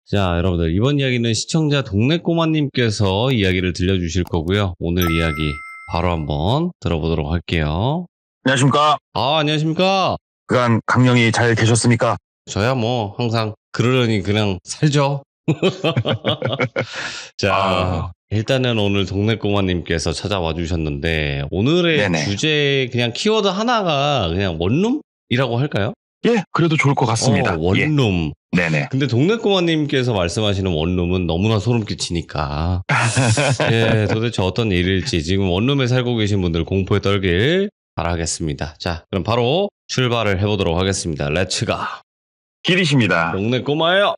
자, 여러분들, 이번 이야기는 시청자 동네 꼬마님께서 이야기를 들려주실 거고요. 오늘 이야기 바로 한번 들어보도록 할게요. 안녕하십니까. 안녕하십니까? 그간 강령이 잘 계셨습니까? 저야 뭐, 항상 그러려니 그냥 살죠. 자, 일단은 오늘 동네 꼬마님께서 찾아와 주셨는데, 오늘의 네네. 주제, 그냥 키워드 하나가 그냥 원룸이라고 할까요? 예, 그래도 좋을 것 같습니다. 원룸. 예. 네네. 근데 동네 꼬마님께서 말씀하시는 원룸은 너무나 소름 끼치니까. 예, 도대체 어떤 일일지 지금 원룸에 살고 계신 분들 공포에 떨길 바라겠습니다. 자, 그럼 바로 출발을 해보도록 하겠습니다. 렛츠가. 길이십니다. 동네 꼬마예요.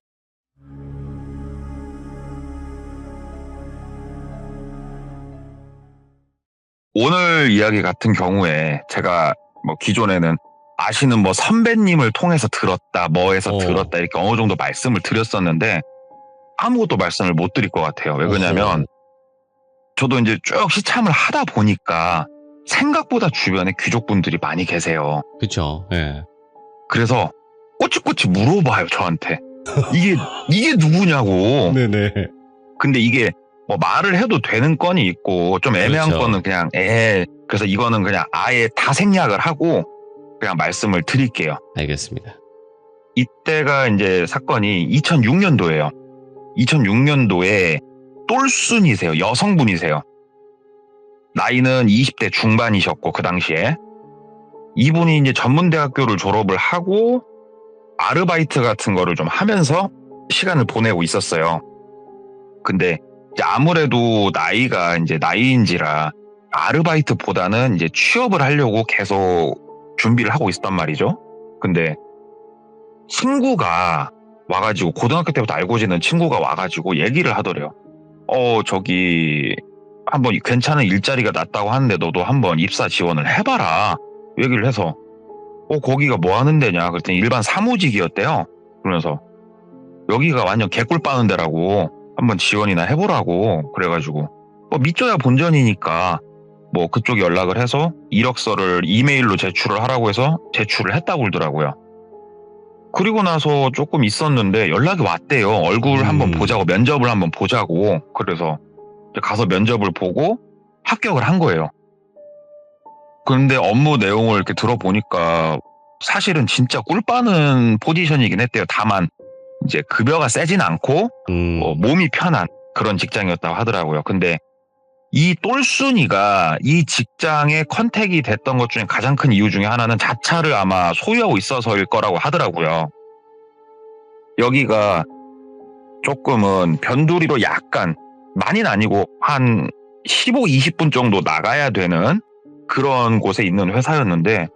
오늘 이야기 같은 경우에 제가 뭐 기존에는 아시는 뭐 선배님을 통해서 들었다, 뭐해서 들었다 이렇게 어느 정도 말씀을 드렸었는데 아무것도 말씀을 못 드릴 것 같아요. 왜 그러냐면 저도 이제 쭉 시참을 하다 보니까 생각보다 주변에 귀족분들이 많이 계세요. 그쵸. 예. 그래서 꼬치꼬치 물어봐요, 저한테. 이게 누구냐고. 네네. 근데 이게 뭐 말을 해도 되는 건이 있고 좀 애매한 그렇죠. 거는 그냥 그래서 이거는 그냥 아예 다 생략을 하고 그냥 말씀을 드릴게요. 알겠습니다. 이때가 이제 사건이 2006년도예요. 2006년도에 똘순이세요. 여성분이세요. 나이는 20대 중반이셨고 그 당시에 이분이 이제 전문대학교를 졸업을 하고 아르바이트 같은 거를 좀 하면서 시간을 보내고 있었어요. 근데 이제 아무래도 나이가 이제 나이인지라 아르바이트보다는 이제 취업을 하려고 계속 준비를 하고 있었단 말이죠. 근데 친구가 와가지고 고등학교 때부터 알고 지낸 친구가 와가지고 얘기를 하더래요. 저기 한번 괜찮은 일자리가 났다고 하는데 너도 한번 입사 지원을 해봐라. 얘기를 해서 거기가 뭐 하는 데냐 그랬더니 일반 사무직이었대요. 그러면서 여기가 완전 개꿀 빠는 데라고 한번 지원이나 해보라고 그래가지고 뭐 믿져야 본전이니까 뭐 그쪽에 연락을 해서 이력서를 이메일로 제출을 하라고 해서 제출을 했다고 그러더라고요. 그리고 나서 조금 있었는데 연락이 왔대요. 얼굴 한번 보자고, 면접을 한번 보자고. 그래서 가서 면접을 보고 합격을 한 거예요. 그런데 업무 내용을 이렇게 들어보니까 사실은 진짜 꿀 빠는 포지션이긴 했대요. 다만 이제 급여가 세진 않고 몸이 편한 그런 직장이었다고 하더라고요. 근데 이 똘순이가 이 직장에 컨택이 됐던 것 중에 가장 큰 이유 중에 하나는 자차를 아마 소유하고 있어서일 거라고 하더라고요. 여기가 조금은 변두리로 약간, 많이는 아니고 한 15, 20분 정도 나가야 되는 그런 곳에 있는 회사였는데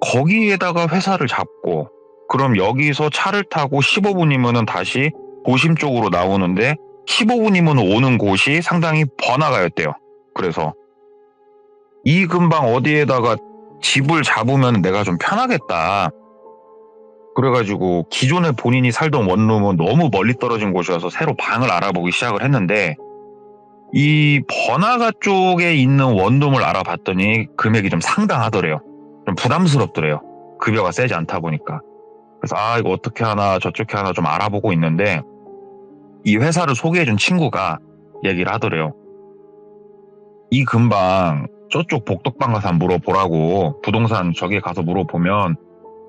거기에다가 회사를 잡고 그럼 여기서 차를 타고 15분이면 다시 도심 쪽으로 나오는데 15분이면 오는 곳이 상당히 번화가였대요. 그래서 이 근방 어디에다가 집을 잡으면 내가 좀 편하겠다. 그래가지고 기존에 본인이 살던 원룸은 너무 멀리 떨어진 곳이어서 새로 방을 알아보기 시작을 했는데 이 번화가 쪽에 있는 원룸을 알아봤더니 금액이 좀 상당하더래요. 좀 부담스럽더래요. 급여가 세지 않다 보니까. 그래서 이거 어떻게 하나 저쪽에 하나 좀 알아보고 있는데 이 회사를 소개해준 친구가 얘기를 하더래요. 이 근방 저쪽 복덕방 가서 한번 물어보라고, 부동산 저기에 가서 물어보면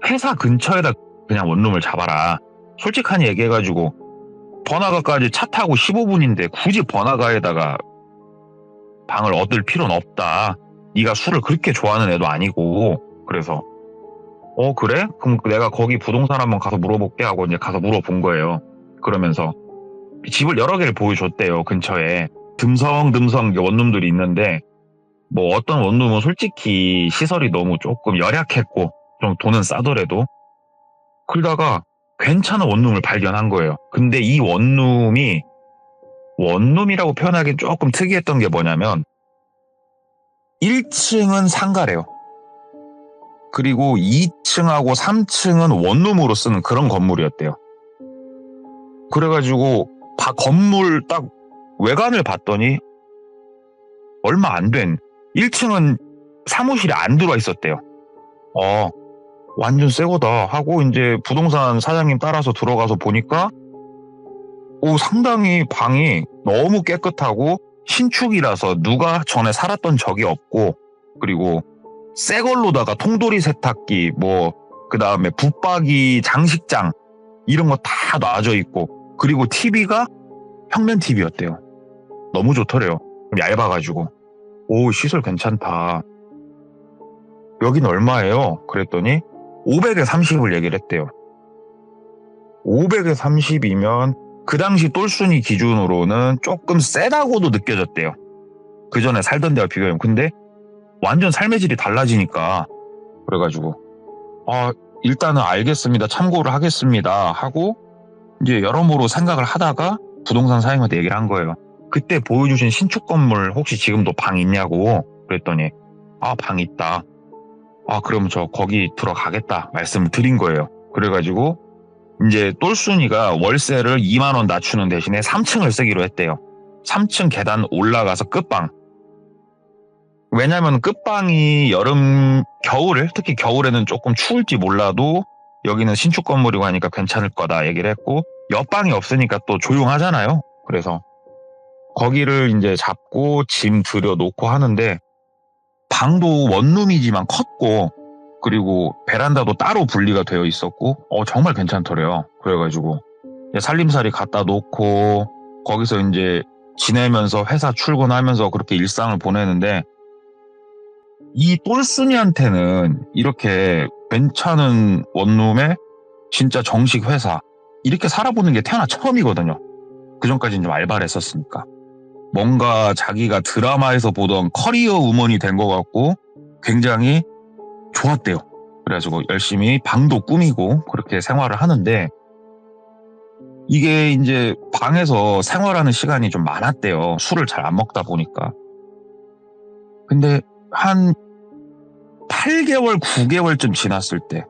회사 근처에다 그냥 원룸을 잡아라. 솔직하니 얘기해가지고 번화가까지 차 타고 15분인데 굳이 번화가에다가 방을 얻을 필요는 없다. 네가 술을 그렇게 좋아하는 애도 아니고. 그래서 그래? 그럼 내가 거기 부동산 한번 가서 물어볼게 하고 이제 가서 물어본 거예요. 그러면서 집을 여러 개를 보여줬대요. 근처에 듬성듬성 원룸들이 있는데 뭐 어떤 원룸은 솔직히 시설이 너무 조금 열약했고 좀 돈은 싸더라도 그러다가 괜찮은 원룸을 발견한 거예요. 근데 이 원룸이라고 표현하기 조금 특이했던 게 뭐냐면 1층은 상가래요. 그리고 2층하고 3층은 원룸으로 쓰는 그런 건물이었대요. 그래가지고 건물 딱 외관을 봤더니 얼마 안 된 1층은 사무실에 안 들어와 있었대요. 완전 새 거다 하고 이제 부동산 사장님 따라서 들어가서 보니까 상당히 방이 너무 깨끗하고 신축이라서 누가 전에 살았던 적이 없고, 그리고 새 걸로다가 통돌이 세탁기, 그 다음에 붙박이 장식장, 이런 거 다 놔져 있고, 그리고 TV가 평면 TV였대요. 너무 좋더래요. 얇아가지고. 시설 괜찮다. 여긴 얼마예요? 그랬더니 500에 30을 얘기를 했대요. 500에 30이면 그 당시 똘순이 기준으로는 조금 세다고도 느껴졌대요. 그 전에 살던 데와 비교하면. 근데 완전 삶의 질이 달라지니까, 그래가지고 일단은 알겠습니다. 참고를 하겠습니다. 하고 이제 여러모로 생각을 하다가 부동산 사장님한테 얘기를 한 거예요. 그때 보여주신 신축 건물 혹시 지금도 방 있냐고. 그랬더니 방 있다. 그럼 저 거기 들어가겠다 말씀을 드린 거예요. 그래가지고 이제 똘순이가 월세를 2만 원 낮추는 대신에 3층을 쓰기로 했대요. 3층 계단 올라가서 끝방. 왜냐면 끝방이 특히 겨울에는 조금 추울지 몰라도 여기는 신축 건물이고 하니까 괜찮을 거다 얘기를 했고, 옆방이 없으니까 또 조용하잖아요. 그래서 거기를 이제 잡고 짐 들여놓고 하는데, 방도 원룸이지만 컸고, 그리고 베란다도 따로 분리가 되어 있었고, 정말 괜찮더래요. 그래가지고 살림살이 갖다 놓고 거기서 이제 지내면서 회사 출근하면서 그렇게 일상을 보내는데, 이 똘순이한테는 이렇게 괜찮은 원룸에 진짜 정식 회사, 이렇게 살아보는 게 태어나 처음이거든요. 그전까지는 좀 알바를 했었으니까. 뭔가 자기가 드라마에서 보던 커리어 우먼이 된 것 같고 굉장히 좋았대요. 그래가지고 열심히 방도 꾸미고 그렇게 생활을 하는데, 이게 이제 방에서 생활하는 시간이 좀 많았대요. 술을 잘 안 먹다 보니까. 근데 한 8개월, 9개월쯤 지났을 때,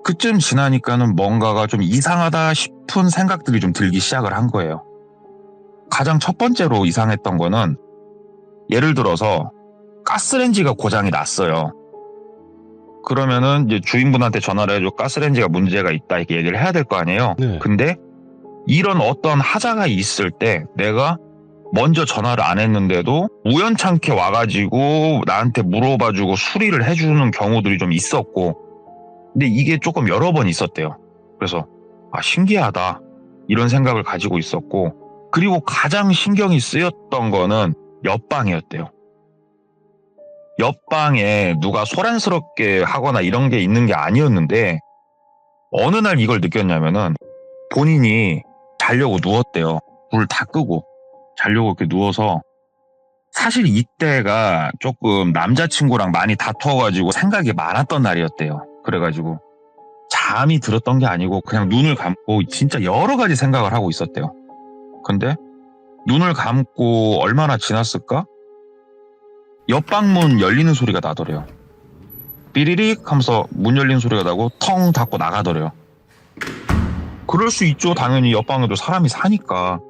그쯤 지나니까는 뭔가가 좀 이상하다 싶은 생각들이 좀 들기 시작을 한 거예요. 가장 첫 번째로 이상했던 거는, 예를 들어서 가스레인지가 고장이 났어요. 그러면은 이제 주인분한테 전화를 해줘, 가스레인지가 문제가 있다 이렇게 얘기를 해야 될 거 아니에요. 네. 근데 이런 어떤 하자가 있을 때 내가 먼저 전화를 안 했는데도 우연찮게 와가지고 나한테 물어봐주고 수리를 해주는 경우들이 좀 있었고, 근데 이게 조금 여러 번 있었대요. 그래서 신기하다 이런 생각을 가지고 있었고, 그리고 가장 신경이 쓰였던 거는 옆방이었대요. 옆방에 누가 소란스럽게 하거나 이런 게 있는 게 아니었는데, 어느 날 이걸 느꼈냐면은 본인이 자려고 누웠대요. 불 다 끄고 자려고 이렇게 누워서, 사실 이때가 조금 남자친구랑 많이 다투어가지고 생각이 많았던 날이었대요. 그래가지고 잠이 들었던 게 아니고 그냥 눈을 감고 진짜 여러 가지 생각을 하고 있었대요. 근데 눈을 감고 얼마나 지났을까? 옆방 문 열리는 소리가 나더래요. 삐리릭 하면서 문 열리는 소리가 나고 텅 닫고 나가더래요. 그럴 수 있죠. 당연히 옆방에도 사람이 사니까.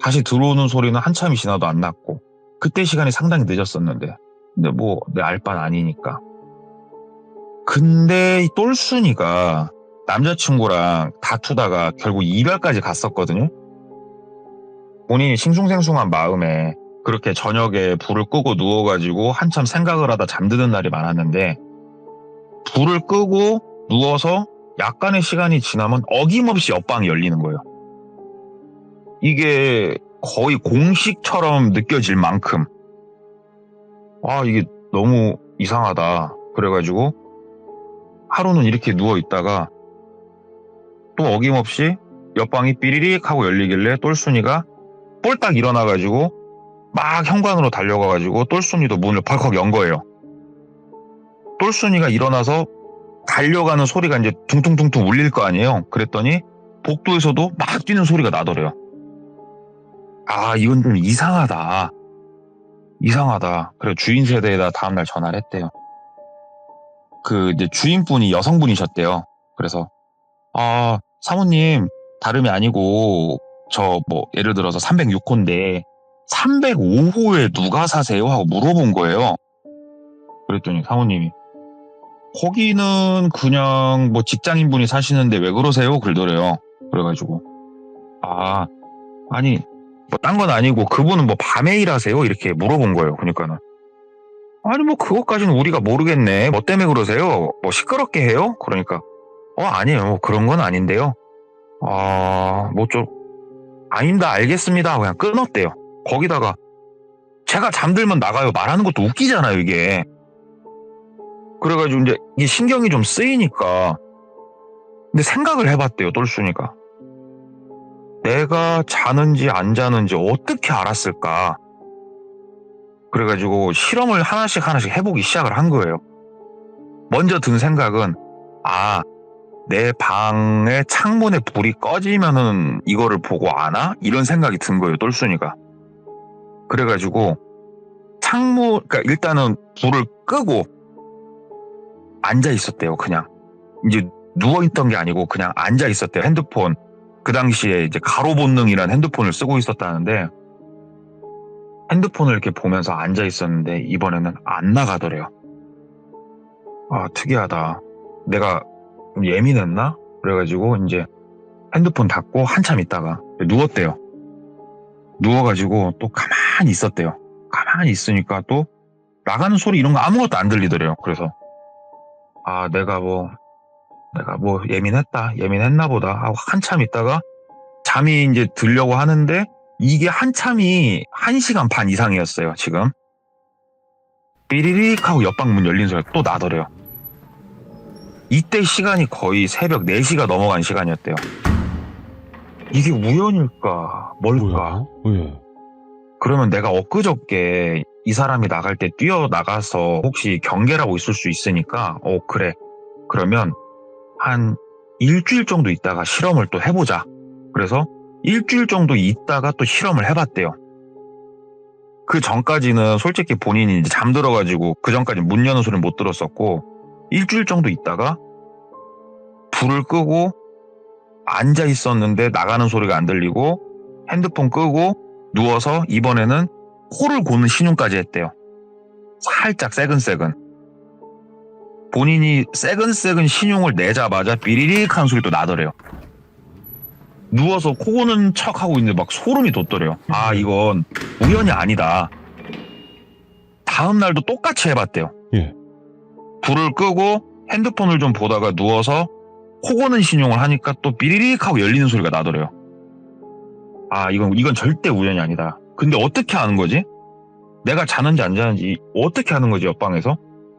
다시 들어오는 소리는 한참이 지나도 안 났고, 그때 시간이 상당히 늦었었는데, 근데 내 알 바는 아니니까. 근데 이 똘순이가 남자친구랑 다투다가 결국 이별까지 갔었거든요. 본인이 싱숭생숭한 마음에 그렇게 저녁에 불을 끄고 누워가지고 한참 생각을 하다 잠드는 날이 많았는데, 불을 끄고 누워서 약간의 시간이 지나면 어김없이 옆방이 열리는 거예요. 이게 거의 공식처럼 느껴질 만큼 이게 너무 이상하다. 그래가지고 하루는 이렇게 누워있다가 또 어김없이 옆방이 삐리릭 하고 열리길래 똘순이가 폴딱 일어나가지고 막 현관으로 달려가가지고 똘순이도 문을 벌컥 연 거예요. 똘순이가 일어나서 달려가는 소리가 이제 둥퉁둥퉁 울릴 거 아니에요. 그랬더니 복도에서도 막 뛰는 소리가 나더래요. 이건 좀 이상하다. 그래 주인 세대에다 다음날 전화를 했대요. 이제 주인분이 여성분이셨대요. 그래서 사모님, 다름이 아니고 예를 들어서 306호인데 305호에 누가 사세요? 하고 물어본 거예요. 그랬더니 사모님이 거기는 그냥 직장인분이 사시는데 왜 그러세요? 그러더래요. 그래가지고 아니 뭐 딴 건 아니고 그분은 뭐 밤에 일하세요? 이렇게 물어본 거예요. 그러니까는 아니 뭐 그것까지는 우리가 모르겠네. 뭐 때문에 그러세요? 뭐 시끄럽게 해요? 그러니까 아니에요. 뭐 그런 건 아닌데요. 뭐 좀 아닙니다. 알겠습니다. 그냥 끊었대요. 거기다가 제가 잠들면 나가요. 말하는 것도 웃기잖아요, 이게. 그래가지고 이제 이게 신경이 좀 쓰이니까. 근데 생각을 해봤대요, 똘순이가. 내가 자는지 안 자는지 어떻게 알았을까? 그래가지고 실험을 하나씩 해보기 시작을 한 거예요. 먼저 든 생각은 내 방의 창문에 불이 꺼지면은 이거를 보고 아나? 이런 생각이 든 거예요, 똘순이가. 그래가지고 그러니까 일단은 불을 끄고 앉아 있었대요, 그냥. 이제 누워있던 게 아니고 그냥 앉아 있었대요, 핸드폰. 그 당시에 이제 가로 본능이라는 핸드폰을 쓰고 있었다는데, 핸드폰을 이렇게 보면서 앉아 있었는데, 이번에는 안 나가더래요. 특이하다. 내가 예민했나? 그래가지고 이제 핸드폰 닫고 한참 있다가 누웠대요. 누워가지고 또 가만히 있었대요. 가만히 있으니까 또 나가는 소리 이런 거 아무것도 안 들리더래요. 그래서 내가 뭐 예민했나 보다 하고 한참 있다가 잠이 이제 들려고 하는데 이게 한참이 1시간 반 이상이었어요. 지금 삐리릭 하고 옆방 문 열린 소리가 또 나더래요. 이때 시간이 거의 새벽 4시가 넘어간 시간이었대요. 이게 우연일까 뭘까? 예. 그러면 내가 엊그저께 이 사람이 나갈 때 뛰어나가서 혹시 경계라고 있을 수 있으니까 그래. 그러면 한 일주일 정도 있다가 실험을 또 해보자. 그래서 일주일 정도 있다가 또 실험을 해봤대요. 그 전까지는 솔직히 본인이 이제 잠들어가지고 그 전까지 문 여는 소리는 못 들었었고 일주일 정도 있다가 불을 끄고 앉아 있었는데 나가는 소리가 안 들리고 핸드폰 끄고 누워서 이번에는 코를 고는 신용까지 했대요. 살짝 새근새근. 본인이 새근새근 신용을 내자마자 삐리릭 하는 소리도 나더래요. 누워서 코 고는 척하고 있는데 막 소름이 돋더래요. 이건 우연이 아니다. 다음 날도 똑같이 해봤대요. 예. 불을 끄고 핸드폰을 좀 보다가 누워서 코 고는 신용을 하니까 또 삐리릭 하고 열리는 소리가 나더래요. 이건 절대 우연이 아니다. 근데 어떻게 아는 거지? 내가 자는지 안 자는지 어떻게 아는 거지, 옆방에서?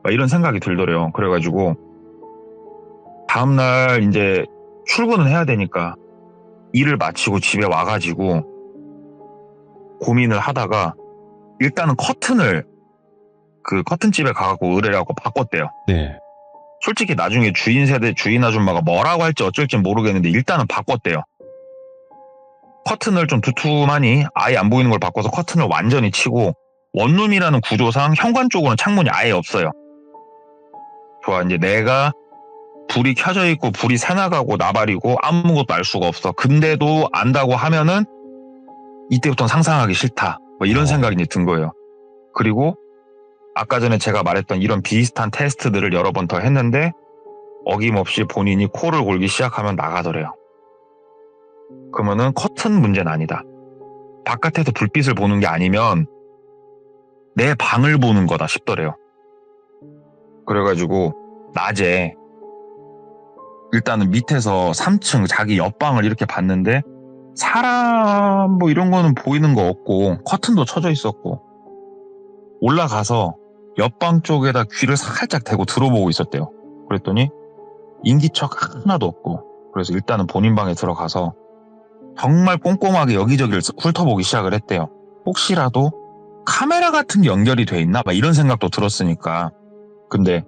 이런 생각이 들더래요. 그래가지고 다음날 이제 출근을 해야 되니까 일을 마치고 집에 와가지고 고민을 하다가 일단은 커튼을 그 커튼집에 가갖고 의뢰하고 바꿨대요. 네. 솔직히 나중에 주인 아줌마가 뭐라고 할지 어쩔지 모르겠는데 일단은 바꿨대요. 커튼을 좀 두툼하니 아예 안 보이는 걸 바꿔서 커튼을 완전히 치고 원룸이라는 구조상 현관 쪽으로는 창문이 아예 없어요. 좋아, 이제 내가 불이 켜져 있고 불이 새나가고 나발이고 아무것도 알 수가 없어. 근데도 안다고 하면은 이때부터는 상상하기 싫다. 이런 생각이 이제 든 거예요. 그리고 아까 전에 제가 말했던 이런 비슷한 테스트들을 여러 번 더 했는데 어김없이 본인이 코를 골기 시작하면 나가더래요. 그러면은 커튼 문제는 아니다. 바깥에서 불빛을 보는 게 아니면 내 방을 보는 거다 싶더래요. 그래가지고 낮에 일단은 밑에서 3층 자기 옆방을 이렇게 봤는데 사람 뭐 이런 거는 보이는 거 없고 커튼도 쳐져 있었고 올라가서 옆방 쪽에다 귀를 살짝 대고 들어보고 있었대요. 그랬더니 인기척 하나도 없고 그래서 일단은 본인 방에 들어가서 정말 꼼꼼하게 여기저기를 훑어보기 시작을 했대요. 혹시라도 카메라 같은 게 연결이 돼 있나? 이런 생각도 들었으니까. 근데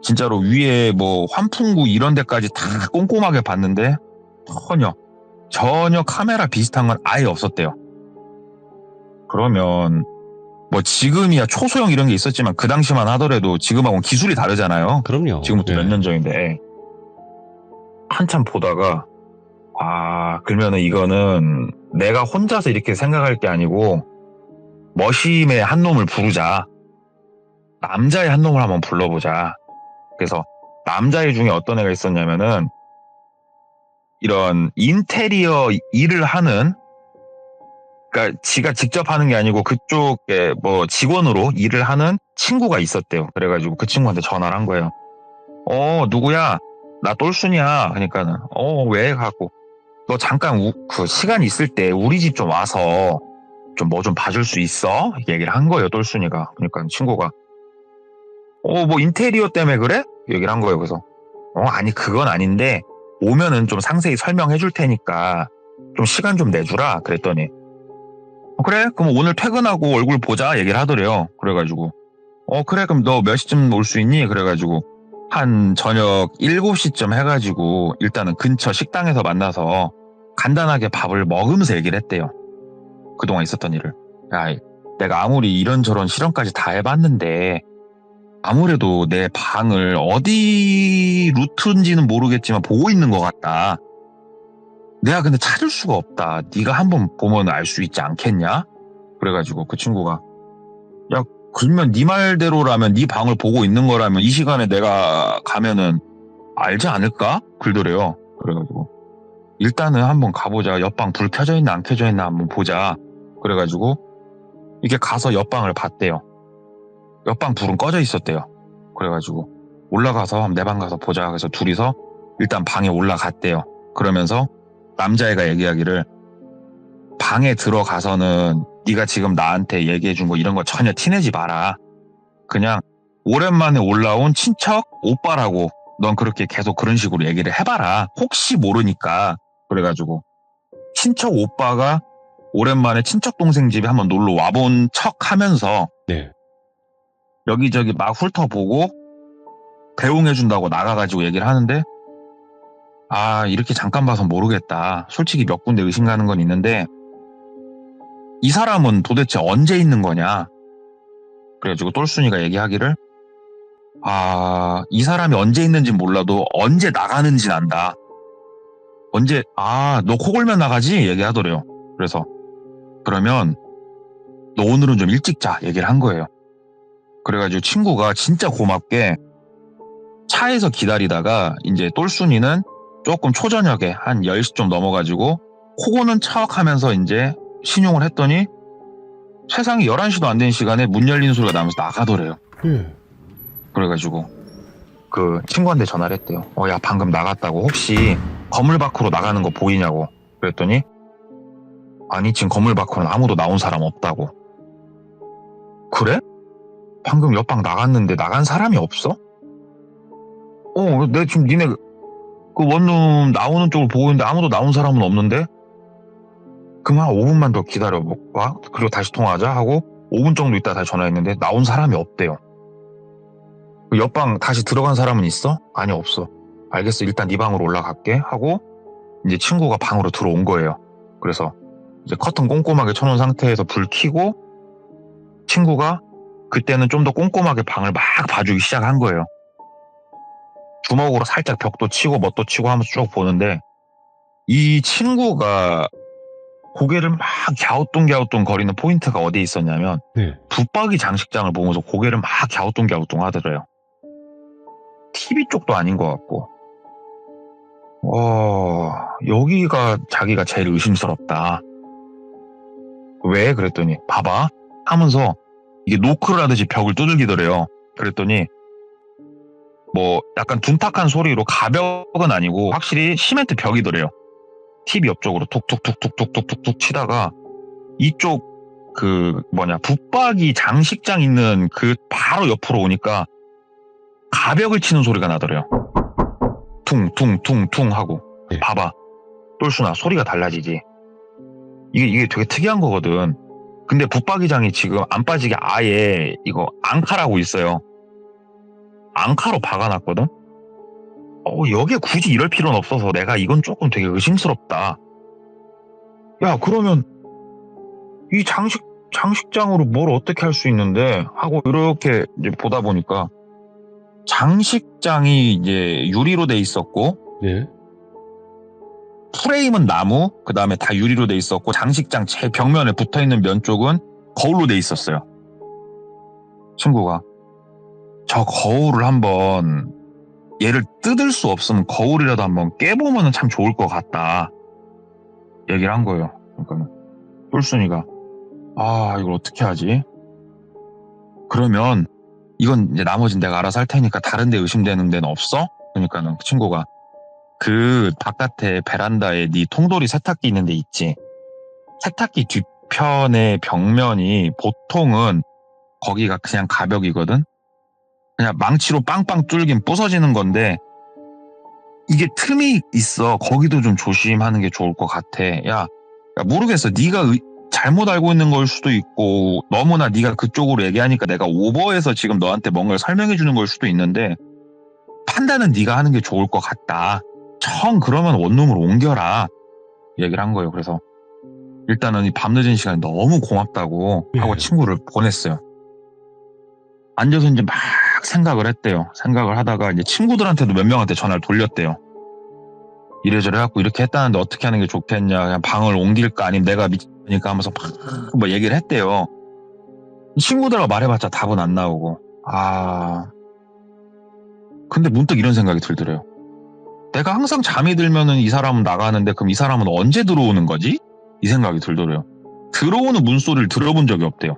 진짜로 위에 뭐 환풍구 이런 데까지 다 꼼꼼하게 봤는데 전혀 카메라 비슷한 건 아예 없었대요. 그러면 뭐 지금이야 초소형 이런 게 있었지만 그 당시만 하더라도 지금하고는 기술이 다르잖아요. 그럼요. 지금부터 몇 년 전인데. 한참 보다가 그러면은 이거는 내가 혼자서 이렇게 생각할 게 아니고 머심의 한 놈을 부르자. 남자의 한 놈을 한번 불러보자. 그래서 남자애 중에 어떤 애가 있었냐면은 이런 인테리어 일을 하는, 그러니까 지가 직접 하는 게 아니고 그쪽에 뭐 직원으로 일을 하는 친구가 있었대요. 그래가지고 그 친구한테 전화를 한 거예요. 누구야? 나 똘순이야. 그러니까는 왜? 하고 너 잠깐 그 시간 있을 때 우리 집 좀 와서 좀 뭐 좀 봐줄 수 있어? 얘기를 한 거예요. 똘순이가. 그러니까 친구가 뭐 인테리어 때문에 그래? 얘기를 한 거예요. 그래서 아니 그건 아닌데 오면은 좀 상세히 설명해 줄 테니까 좀 시간 좀 내주라. 그랬더니 그래? 그럼 오늘 퇴근하고 얼굴 보자. 얘기를 하더래요. 그래가지고 그래 그럼 너 몇 시쯤 올 수 있니? 그래가지고 한 저녁 7시쯤 해가지고 일단은 근처 식당에서 만나서 간단하게 밥을 먹으면서 얘기를 했대요. 그동안 있었던 일을. 야, 내가 아무리 이런저런 실험까지 다 해봤는데 아무래도 내 방을 어디 루트인지는 모르겠지만 보고 있는 것 같다. 내가 근데 찾을 수가 없다. 네가 한번 보면 알 수 있지 않겠냐? 그래가지고 그 친구가 야 그러면 네 말대로라면 네 방을 보고 있는 거라면 이 시간에 내가 가면은 알지 않을까? 그러더래요. 그래가지고 일단은 한번 가보자. 옆방 불 켜져 있나 안 켜져 있나 한번 보자. 그래가지고 이게 가서 옆방을 봤대요. 옆방 불은 꺼져 있었대요. 그래가지고 올라가서 내 방 가서 보자. 그래서 둘이서 일단 방에 올라갔대요. 그러면서 남자애가 얘기하기를 방에 들어가서는 네가 지금 나한테 얘기해준 거 이런 거 전혀 티내지 마라. 그냥 오랜만에 올라온 친척 오빠라고 넌 그렇게 계속 그런 식으로 얘기를 해봐라. 혹시 모르니까. 그래가지고 친척 오빠가 오랜만에 친척 동생 집에 한번 놀러 와본 척 하면서 네. 여기저기 막 훑어보고 배웅해준다고 나가가지고 얘기를 하는데 이렇게 잠깐 봐서 모르겠다. 솔직히 몇 군데 의심 가는 건 있는데 이 사람은 도대체 언제 있는 거냐. 그래가지고 똘순이가 얘기하기를 이 사람이 언제 있는지 몰라도 언제 나가는지는 안다. 언제 너 코 골면 나가지? 얘기하더래요. 그래서 그러면 너 오늘은 좀 일찍 자 얘기를 한 거예요. 그래가지고 친구가 진짜 고맙게 차에서 기다리다가 이제 똘순이는 조금 초저녁에 한 10시 좀 넘어가지고 코 고는 척 하면서 이제 신용을 했더니 세상에 11시도 안 된 시간에 문 열리는 소리가 나면서 나가더래요. 그래가지고 그 친구한테 전화를 했대요. 야 방금 나갔다고 혹시 건물 밖으로 나가는 거 보이냐고. 그랬더니 아니 지금 건물 밖으로는 아무도 나온 사람 없다고. 그래? 방금 옆방 나갔는데 나간 사람이 없어? 내가 지금 니네 그 원룸 나오는 쪽을 보고 있는데 아무도 나온 사람은 없는데? 그럼 한 5분만 더 기다려봐. 그리고 다시 통화하자 하고 5분 정도 있다 다시 전화했는데 나온 사람이 없대요. 옆방 다시 들어간 사람은 있어? 아니 없어. 알겠어. 일단 네 방으로 올라갈게 하고 이제 친구가 방으로 들어온 거예요. 그래서 이제 커튼 꼼꼼하게 쳐놓은 상태에서 불 켜고 친구가 그때는 좀 더 꼼꼼하게 방을 막 봐주기 시작한 거예요. 주먹으로 살짝 벽도 치고 뭣도 치고 하면서 쭉 보는데 이 친구가 고개를 막 갸우뚱갸우뚱 거리는 포인트가 어디에 있었냐면 붙박이 장식장을 보면서 고개를 막 갸우뚱갸우뚱 하더래요. TV 쪽도 아닌 것 같고 여기가 자기가 제일 의심스럽다. 왜? 그랬더니 봐봐 하면서 이게 노크를 하듯이 벽을 두들기더래요. 그랬더니 뭐 약간 둔탁한 소리로 가벽은 아니고 확실히 시멘트 벽이더래요. TV 옆쪽으로 툭툭툭툭툭툭툭 치다가 이쪽 붙박이 장식장 있는 그 바로 옆으로 오니까 가벽을 치는 소리가 나더래요. 퉁퉁퉁퉁 하고. 봐봐 똘순아 소리가 달라지지. 이게 되게 특이한 거거든. 근데 붙박이장이 지금 안 빠지게 아예 이거 앙카라고 있어요. 앙카로 박아놨거든. 여기에 굳이 이럴 필요는 없어서 내가 이건 조금 되게 의심스럽다. 야 그러면 이 장식장으로 뭘 어떻게 할 수 있는데 하고 이렇게 이제 보다 보니까 장식장이 이제 유리로 돼 있었고 프레임은 나무 그 다음에 다 유리로 돼 있었고 장식장 제 벽면에 붙어있는 면 쪽은 거울로 돼 있었어요. 친구가 저 거울을 한번 얘를 뜯을 수 없으면 거울이라도 한번 깨보면 참 좋을 것 같다. 얘기를 한 거예요. 그러니까 똘순이가 이걸 어떻게 하지? 그러면 이건 이제 나머지는 내가 알아서 할 테니까 다른 데 의심되는 데는 없어? 그러니까는 그 친구가 그 바깥에 베란다에 네 통돌이 세탁기 있는 데 있지? 세탁기 뒤편의 벽면이 보통은 거기가 그냥 가벽이거든? 그냥 망치로 빵빵 뚫긴 부서지는 건데 이게 틈이 있어. 거기도 좀 조심하는 게 좋을 것 같아. 야 모르겠어. 네가 잘못 알고 있는 걸 수도 있고 너무나 네가 그쪽으로 얘기하니까 내가 오버해서 지금 너한테 뭔가를 설명해 주는 걸 수도 있는데 판단은 네가 하는 게 좋을 것 같다. 그러면 원룸으로 옮겨라. 얘기를 한 거예요. 그래서 일단은 이 밤늦은 시간에 너무 고맙다고 하고 친구를 보냈어요. 앉아서 이제 막 생각을 했대요. 생각을 하다가 이제 친구들한테도 몇 명한테 전화를 돌렸대요. 이래저래 해갖고 이렇게 했다는데 어떻게 하는 게 좋겠냐. 그냥 방을 옮길까 아니면 내가 미치니까 하면서 막 얘기를 했대요. 친구들하고 말해봤자 답은 안 나오고. 근데 문득 이런 생각이 들더래요. 내가 항상 잠이 들면은 이 사람은 나가는데 그럼 이 사람은 언제 들어오는 거지? 이 생각이 들더래요. 들어오는 문소리를 들어본 적이 없대요.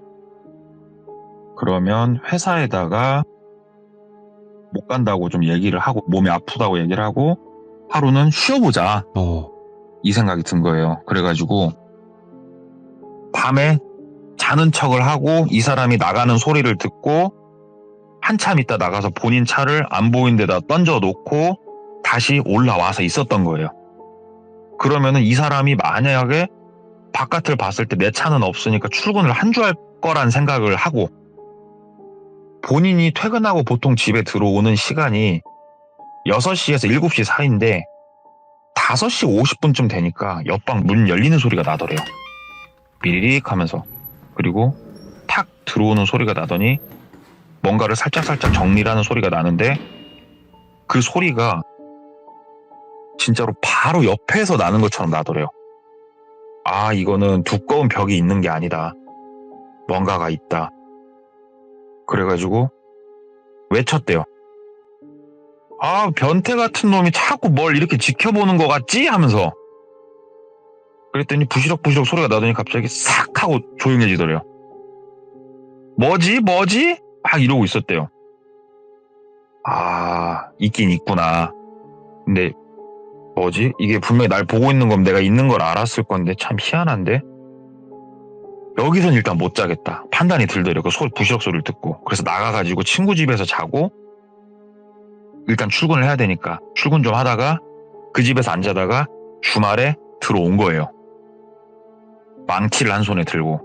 그러면 회사에다가 못 간다고 좀 얘기를 하고 몸이 아프다고 얘기를 하고 하루는 쉬어보자. 이 생각이 든 거예요. 그래가지고 밤에 자는 척을 하고 이 사람이 나가는 소리를 듣고 한참 있다 나가서 본인 차를 안 보이는 데다 던져놓고 다시 올라와서 있었던 거예요. 그러면은 이 사람이 만약에 바깥을 봤을 때 내 차는 없으니까 출근을 한 줄 알 거란 생각을 하고 본인이 퇴근하고 보통 집에 들어오는 시간이 6시에서 7시 사이인데 5시 50분쯤 되니까 옆방 문 열리는 소리가 나더래요. 미리릭 하면서. 그리고 탁 들어오는 소리가 나더니 뭔가를 살짝살짝 정리하는 소리가 나는데 그 소리가 진짜로 바로 옆에서 나는 것처럼 나더래요. 이거는 두꺼운 벽이 있는 게 아니다. 뭔가가 있다. 그래가지고 외쳤대요. 변태 같은 놈이 자꾸 뭘 이렇게 지켜보는 것 같지? 하면서. 그랬더니 부시럭부시럭 소리가 나더니 갑자기 싹 하고 조용해지더래요. 뭐지? 막 이러고 있었대요. 있긴 있구나. 근데 뭐지? 이게 분명히 날 보고 있는 거면 내가 있는 걸 알았을 건데 참 희한한데? 여기선 일단 못 자겠다. 판단이 들더래요. 그 부시럭 소리를 듣고. 그래서 나가가지고 친구 집에서 자고 일단 출근을 해야 되니까 출근 좀 하다가 그 집에서 안 자다가 주말에 들어온 거예요. 망치를 한 손에 들고.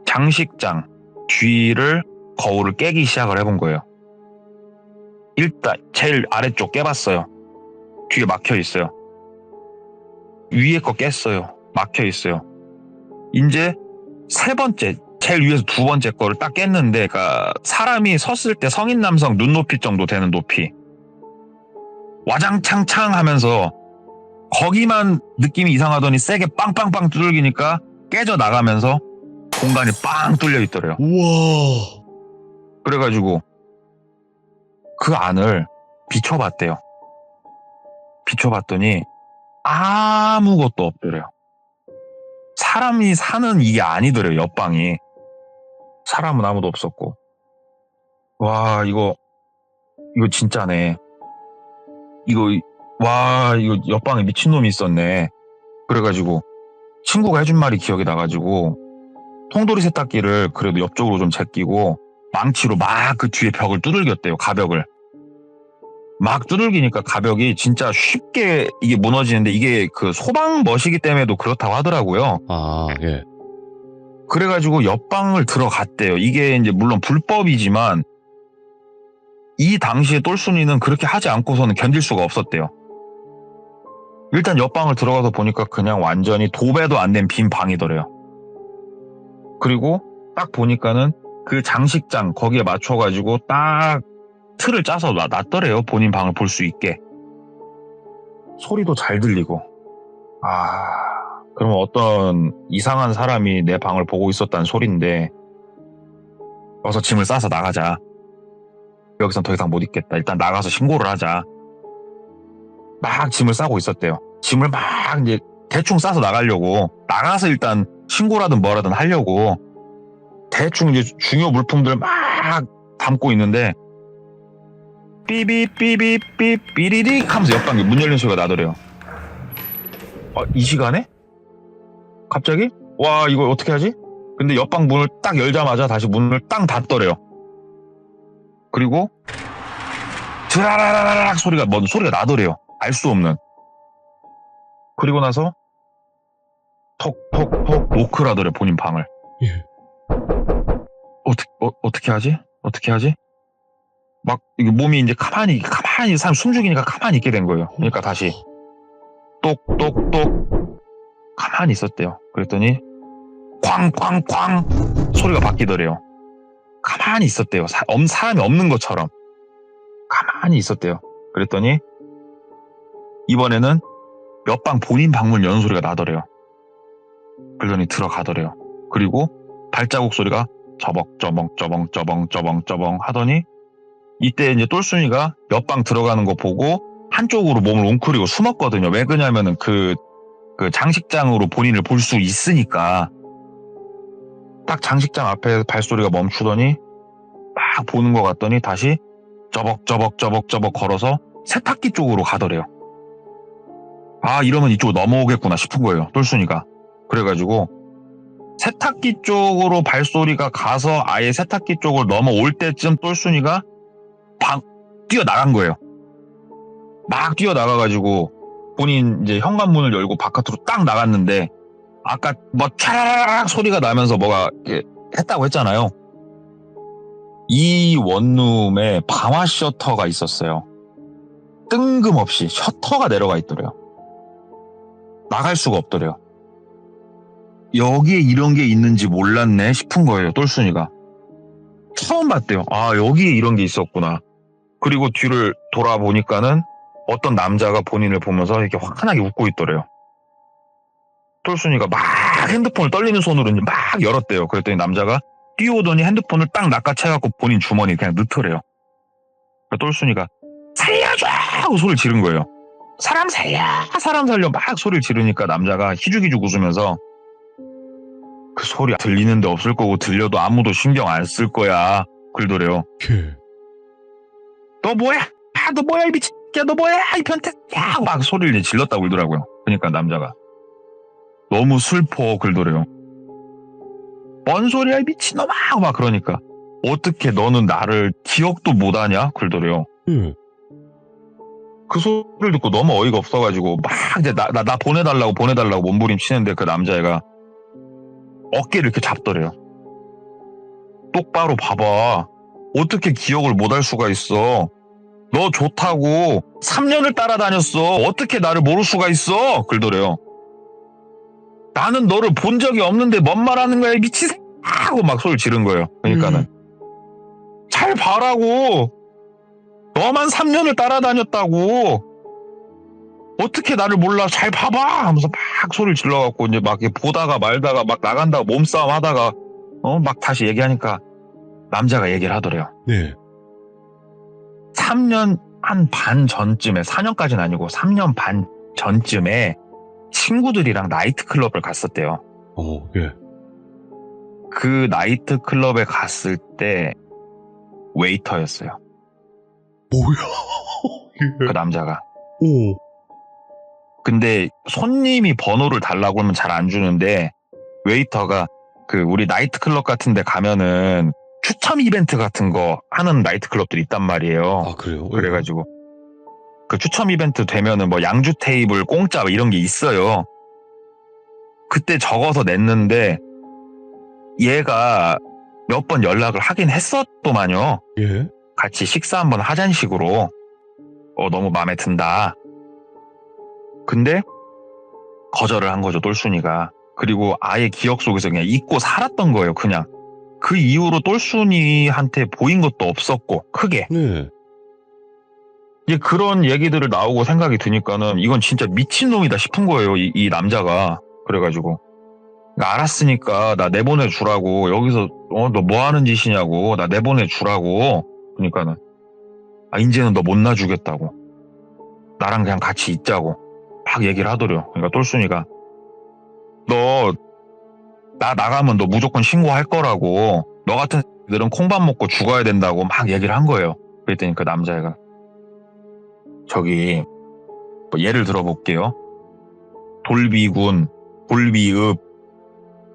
장식장 뒤를 거울을 깨기 시작을 해본 거예요. 일단 제일 아래쪽 깨봤어요. 뒤에 막혀 있어요. 위에 거 깼어요. 막혀 있어요. 이제 세 번째, 제일 위에서 두 번째 거를 딱 깼는데, 그러니까 사람이 섰을 때 성인 남성 눈높이 정도 되는 높이. 와장창창 하면서 거기만 느낌이 이상하더니 세게 빵빵빵 두들기니까 깨져 나가면서 공간이 빵 뚫려 있더래요. 우와. 그래가지고 그 안을 비춰봤대요. 비춰봤더니 아무것도 없더래요. 사람이 사는 이게 아니더래요. 옆방이. 사람은 아무도 없었고. 와, 이거 진짜네. 이거 옆방에 미친놈이 있었네. 그래가지고 친구가 해준 말이 기억이 나가지고 통돌이 세탁기를 그래도 옆쪽으로 좀 제끼고 망치로 막 그 뒤에 벽을 두들겼대요. 가벽을. 막 두들기니까 가벽이 진짜 쉽게 이게 무너지는데 이게 그 소방 머시기 때문에도 그렇다고 하더라고요. 예. 그래가지고 옆방을 들어갔대요. 이게 이제 물론 불법이지만 이 당시에 똘순이는 그렇게 하지 않고서는 견딜 수가 없었대요. 일단 옆방을 들어가서 보니까 그냥 완전히 도배도 안 된 빈 방이더래요. 그리고 딱 보니까는 그 장식장 거기에 맞춰가지고 딱 틀을 짜서 놨더래요. 본인 방을 볼 수 있게. 소리도 잘 들리고. 그러면 어떤 이상한 사람이 내 방을 보고 있었다는 소린데 어서 짐을 싸서 나가자. 여기선 더 이상 못 있겠다. 일단 나가서 신고를 하자. 막 짐을 싸고 있었대요. 짐을 막 이제 대충 싸서 나가려고, 나가서 일단 신고라든 뭐라든 하려고 대충 이제 중요 물품들 막 담고 있는데 삐비삐비삐 삐리릭 하면서 옆방에 문 열리는 소리가 나더래요. 이 시간에? 갑자기? 와, 이거 어떻게 하지? 근데 옆방 문을 딱 열자마자 다시 문을 딱 닫더래요. 그리고 드라라라락 소리가 뭔 소리가 나더래요. 알 수 없는. 그리고 나서 톡톡톡 노크를 하더래요. 본인 방을. 예. 어떻게 하지? 막 이게 몸이 이제 가만히 사람 숨죽이니까 가만히 있게 된 거예요. 그러니까 다시 똑똑똑 가만히 있었대요. 그랬더니 쾅쾅쾅 소리가 바뀌더래요. 가만히 있었대요. 사람이 없는 것처럼 가만히 있었대요. 그랬더니 이번에는 옆방 본인 방문 여는 소리가 나더래요. 그러더니 들어가더래요. 그리고 발자국 소리가 저벅저벅 하더니 이때 이제 똘순이가 옆방 들어가는 거 보고 한쪽으로 몸을 웅크리고 숨었거든요. 왜 그러냐면은 그 장식장으로 본인을 볼 수 있으니까. 딱 장식장 앞에 발소리가 멈추더니 막 보는 것 같더니 다시 저벅 걸어서 세탁기 쪽으로 가더래요. 이러면 이쪽으로 넘어오겠구나 싶은 거예요. 똘순이가. 그래가지고 세탁기 쪽으로 발소리가 가서 아예 세탁기 쪽으로 넘어올 때쯤 똘순이가 뛰어나간 거예요. 막 뛰어나가가지고 본인 이제 현관문을 열고 바깥으로 딱 나갔는데 아까 뭐 차라락 소리가 나면서 뭐가 했다고 했잖아요. 이 원룸에 방화 셔터가 있었어요. 뜬금없이 셔터가 내려가 있더래요. 나갈 수가 없더래요. 여기에 이런 게 있는지 몰랐네 싶은 거예요. 똘순이가. 처음 봤대요. 여기에 이런 게 있었구나. 그리고 뒤를 돌아보니까는 어떤 남자가 본인을 보면서 이렇게 환하게 웃고 있더래요. 똘순이가 막 핸드폰을 떨리는 손으로 막 열었대요. 그랬더니 남자가 뛰어오더니 핸드폰을 딱 낚아채갖고 본인 주머니에 그냥 넣더래요. 똘순이가 살려줘! 하고 소리를 지른 거예요. 사람 살려 막 소리를 지르니까 남자가 희죽희죽 웃으면서 그 소리 들리는데 없을 거고 들려도 아무도 신경 안 쓸 거야. 그러더래요. 너 뭐야? 너 뭐야 이 미친야 너 뭐야 이 변태야 막 소리를 질렀다고 그러더라고요. 그러니까 남자가 너무 슬퍼 그러더래요. 뭔 소리야 이 미친놈아 막 그러니까 어떻게 너는 나를 기억도 못하냐 그러더래요. 그 소리를 듣고 너무 어이가 없어가지고 막 이제 나 보내달라고 몸부림치는데 그 남자애가 어깨를 이렇게 잡더래요. 똑바로 봐봐. 어떻게 기억을 못할 수가 있어. 너 좋다고 3년을 따라다녔어. 어떻게 나를 모를 수가 있어. 그러더래요. 나는 너를 본 적이 없는데 뭔 말하는 거야 미친 새끼 하고 막 소리를 지른 거예요. 그러니까는 잘 봐라고. 너만 3년을 따라다녔다고. 어떻게 나를 몰라. 잘 봐봐 하면서 막 소리를 질러갖고 이제 막 보다가 말다가 막 나간다가 몸싸움 하다가 막 다시 얘기하니까 남자가 얘기를 하더래요. 네. 3년 한 반 전쯤에 4년까지는 아니고 3년 반 전쯤에 친구들이랑 나이트클럽을 갔었대요. 예. 그 나이트클럽에 갔을 때 웨이터였어요. 뭐야? 그 남자가. 오. 근데 손님이 번호를 달라고 하면 잘 안 주는데 웨이터가 우리 나이트클럽 같은 데 가면은 추첨 이벤트 같은 거 하는 나이트클럽들이 있단 말이에요. 그래요? 그래가지고 그 추첨 이벤트 되면은 뭐 양주 테이블 공짜 이런 게 있어요. 그때 적어서 냈는데 얘가 몇 번 연락을 하긴 했었더만요. 예. 같이 식사 한번 하자는 식으로. 너무 마음에 든다. 근데 거절을 한 거죠, 똘순이가. 그리고 아예 기억 속에서 그냥 잊고 살았던 거예요, 그냥. 그 이후로 똘순이한테 보인 것도 없었고, 크게. 네. 이제 그런 얘기들을 나오고 생각이 드니까는 이건 진짜 미친놈이다 싶은 거예요, 이 남자가. 그래가지고. 알았으니까 나 내보내주라고. 여기서 너 뭐 하는 짓이냐고. 나 내보내주라고. 그러니까는 이제는 너 못 놔주겠다고. 나랑 그냥 같이 있자고. 막 얘기를 하더래요. 그러니까 똘순이가 너 나 나가면 너 무조건 신고할 거라고. 너 같은 애들은 콩밥 먹고 죽어야 된다고 막 얘기를 한 거예요. 그랬더니 그 남자애가 저기 뭐 예를 들어볼게요. 돌비군, 돌비읍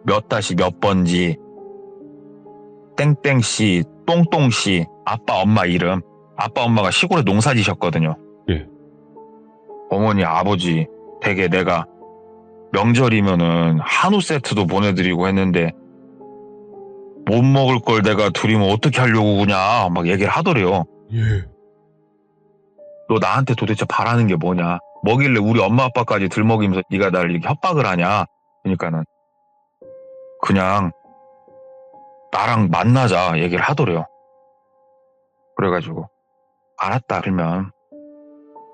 몇 다시 몇 번지 땡땡씨, 똥똥씨 아빠 엄마 이름. 아빠 엄마가 시골에 농사 지셨거든요. 예. 어머니 아버지 되게 내가 명절이면은 한우 세트도 보내드리고 했는데 못 먹을 걸 내가 드리면 어떻게 하려고 그냐 막 얘기를 하더래요. 예. 너 나한테 도대체 바라는 게 뭐냐? 뭐길래 우리 엄마 아빠까지 들먹이면서 네가 나를 이렇게 협박을 하냐? 그러니까는 그냥 나랑 만나자 얘기를 하더래요. 그래가지고 알았다 그러면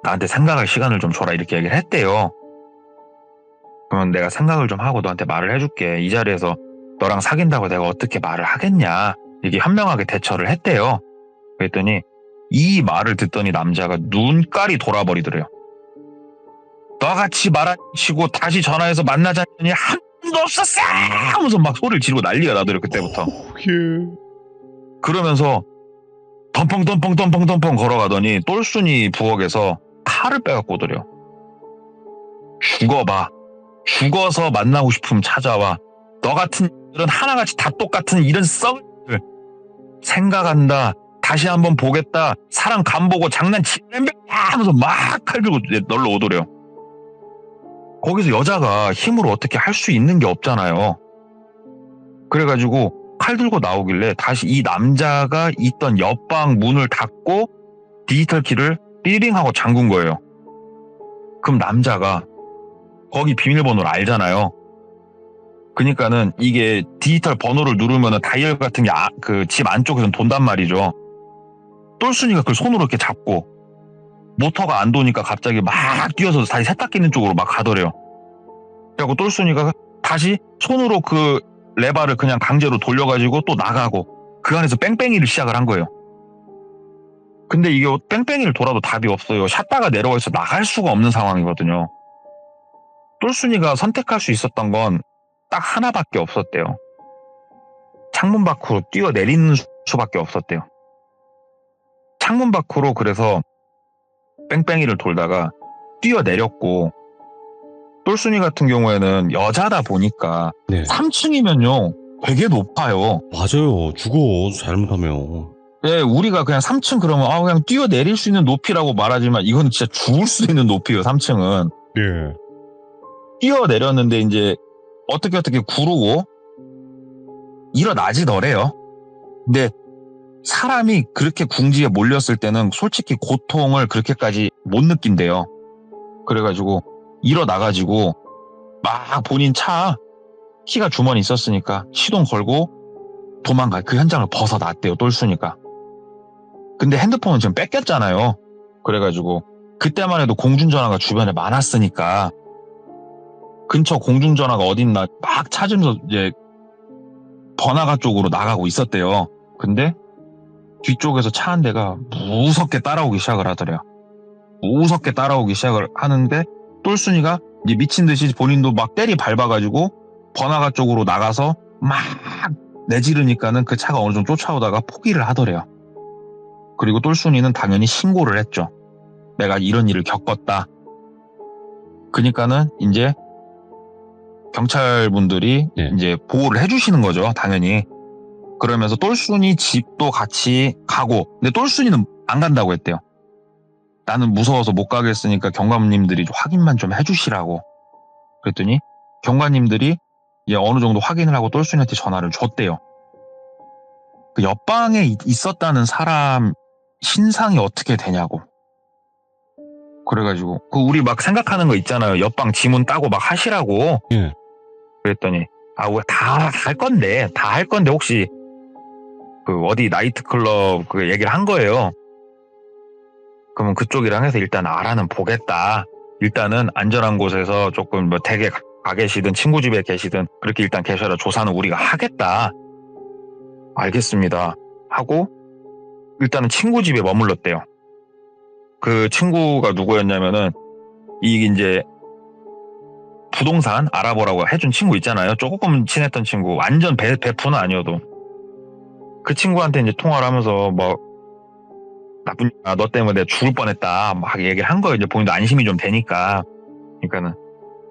나한테 생각할 시간을 좀 줘라 이렇게 얘기를 했대요. 그러면 내가 생각을 좀 하고 너한테 말을 해줄게. 이 자리에서 너랑 사귄다고 내가 어떻게 말을 하겠냐. 이게 현명하게 대처를 했대요. 그랬더니 이 말을 듣더니 남자가 눈깔이 돌아버리더래요. 너같이 말 안 치고 다시 전화해서 만나자니 한 번도 없었어! 하면서 막 소리를 지르고 난리가 나더래요. 그때부터. 예. 그러면서 덤펑 걸어가더니 똘순이 부엌에서 칼을 빼갖고 오더래요. 죽어봐. 죽어서 만나고 싶으면 찾아와. 너 같은 애들은 하나같이 다 똑같은 이런 썩을 생각한다. 다시 한번 보겠다. 사람 간보고 장난치는 하면서 막 칼 들고 널러 오더래요. 거기서 여자가 힘으로 어떻게 할 수 있는 게 없잖아요. 그래가지고 칼 들고 나오길래 다시 이 남자가 있던 옆방 문을 닫고 디지털 키를 띠링 하고 잠근 거예요. 그럼 남자가 거기 비밀번호를 알잖아요. 그러니까는 이게 디지털 번호를 누르면은 다이얼 같은 게 그 집 안쪽에서는 돈단 말이죠. 똘순이가 그걸 손으로 이렇게 잡고 모터가 안 도니까 갑자기 막 뛰어서 다시 세탁기 있는 쪽으로 막 가더래요. 그리고 똘순이가 다시 손으로 그 레바를 그냥 강제로 돌려가지고 또 나가고 그 안에서 뺑뺑이를 시작을 한 거예요. 근데 이게 뺑뺑이를 돌아도 답이 없어요. 샷다가 내려와 있어 나갈 수가 없는 상황이거든요. 똘순이가 선택할 수 있었던 건 딱 하나밖에 없었대요. 창문 밖으로 뛰어내리는 수밖에 없었대요. 창문 밖으로 그래서 뺑뺑이를 돌다가 뛰어내렸고 똘순이 같은 경우에는 여자다 보니까 네. 3층이면요 되게 높아요. 맞아요. 죽어. 잘못하면. 네, 우리가 그냥 3층 그러면 그냥 뛰어내릴 수 있는 높이라고 말하지만 이건 진짜 죽을 수 있는 높이예요. 3층은. 예. 뛰어내렸는데 이제 어떻게 구르고 일어나지더래요. 근데 사람이 그렇게 궁지에 몰렸을 때는 솔직히 고통을 그렇게까지 못 느낀대요. 그래가지고 일어나가지고 막 본인 차 키가 주머니 있었으니까 시동 걸고 도망가. 그 현장을 벗어났대요. 똘순이가. 근데 핸드폰은 지금 뺏겼잖아요. 그래가지고 그때만 해도 공중전화가 주변에 많았으니까 근처 공중전화가 어딨나 막 찾으면서 이제 번화가 쪽으로 나가고 있었대요. 근데 뒤쪽에서 차 한 대가 무섭게 따라오기 시작을 하더래요. 무섭게 따라오기 시작을 하는데 똘순이가 이제 미친 듯이 본인도 막 때리 밟아가지고 번화가 쪽으로 나가서 막 내지르니까는 그 차가 어느 정도 쫓아오다가 포기를 하더래요. 그리고 똘순이는 당연히 신고를 했죠. 내가 이런 일을 겪었다. 그러니까는 이제 경찰분들이 네. 이제 보호를 해주시는 거죠. 당연히. 그러면서 똘순이 집도 같이 가고, 근데 똘순이는 안 간다고 했대요. 나는 무서워서 못 가겠으니까 경관님들이 확인만 좀 해주시라고. 그랬더니 경관님들이 이제 어느 정도 확인을 하고 똘순이한테 전화를 줬대요. 그 옆방에 있었다는 사람 신상이 어떻게 되냐고. 그래가지고 그 우리 막 생각하는 거 있잖아요. 옆방 지문 따고 막 하시라고. 예. 그랬더니 우리 다 할 건데 혹시 그 어디 나이트클럽 그 얘기를 한 거예요. 그러면 그쪽이랑 해서 일단 알아는 보겠다. 일단은 안전한 곳에서 조금 뭐 댁에 가 계시든 친구 집에 계시든 그렇게 일단 계셔라. 조사는 우리가 하겠다. 알겠습니다. 하고 일단은 친구 집에 머물렀대요. 그 친구가 누구였냐면은 이게 이제 부동산 알아보라고 해준 친구 있잖아요. 조금 친했던 친구. 완전 베프는 아니어도. 그 친구한테 이제 통화를 하면서 뭐 나쁜 너 때문에 내가 죽을 뻔했다 막 얘기를 한 거예요. 이제 본인도 안심이 좀 되니까. 그러니까는